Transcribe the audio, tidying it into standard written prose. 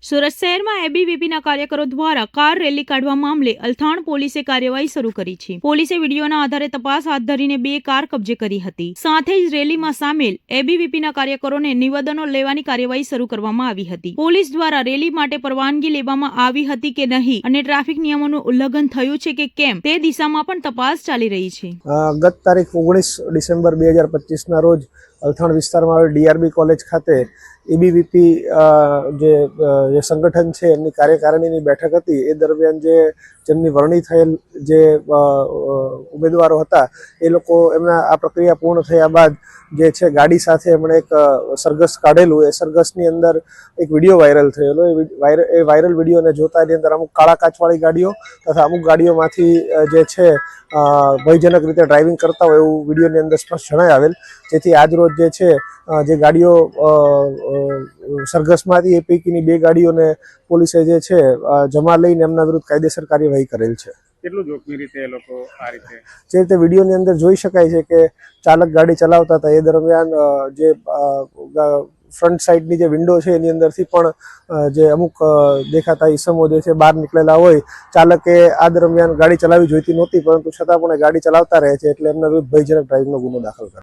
સુરત શહેરમાં એબીવીપીના કાર્યકરો દ્વારા કાર રેલી કાઢવા મામલે અલથાણ પોલીસે કાર્યવાહી શરૂ કરી છે. પોલીસે વિડીયોના આધારે તપાસ હાથ ધરીને 2 કાર કબજે કરી હતી. સાથે જ રેલીમાં સામેલ એબીવીપીના કાર્યકરોને નિવેદનો લેવાની કાર્યવાહી શરૂ કરવામાં આવી હતી. પોલીસ દ્વારા રેલી માટે પરવાનગી લેવામાં આવી હતી કે નહીં અને ટ્રાફિક નિયમોનું ઉલ્લંઘન થયું છે કે કેમ તે દિશામાં પણ તપાસ ચાલી રહી છે. ગત તારીખ 19 ડિસેમ્બર 2025ના રોજ અલથાણ વિસ્તારમાં આવેલ ડીઆરબી કોલેજ ખાતે એબીવીપી જે સંગઠન છે એમની કાર્યકારિણીની બેઠક હતી. એ દરમિયાન જેમની વરણી થયેલ જે ઉમેદવારો હતા એ લોકો એમના આ પ્રક્રિયા પૂર્ણ થયા બાદ જે છે ગાડી સાથે એમણે એક સરઘસ કાઢેલું. એ સરઘસની અંદર એક વિડીયો વાયરલ થયેલો. એ વાયરલ વિડીયોને જોતા એની અંદર અમુક કાળા કાચવાળી ગાડીઓ તથા અમુક ગાડીઓમાંથી જે છે ભયજનક રીતે ડ્રાઇવિંગ કરતા હોય એવું વિડીયોની અંદર સ્પષ્ટ જણાઈ આવેલ. જેથી આજરોજ જે છે જે ગાડીઓ સરઘસમાંથી એ પૈકીની 2 ગાડીઓને પોલીસે જે છે જમા લઈને એમના વિરુદ્ધ કાયદેસર કાર્યવાહી કરેલ છે. કેટલું જોખમી રીતે એ લોકો આ રીતે જે રીતે વિડીયોની અંદર જોઈ શકાય છે કે ચાલક ગાડી ચલાવતા હતા એ દરમિયાન જે ફ્રન્ટ સાઈડની જે વિન્ડો છે એની અંદરથી પણ જે અમુક દેખાતા ઈસમો જે છે બહાર નીકળેલા હોય. ચાલકે આ દરમિયાન ગાડી ચલાવવી જોઈતી નહોતી પરંતુ છતાં પણ ગાડી ચલાવતા રહે છે એટલે એમના વિરુદ્ધ ભયજનક ડ્રાઇવિંગનો ગુનો દાખલ કરે.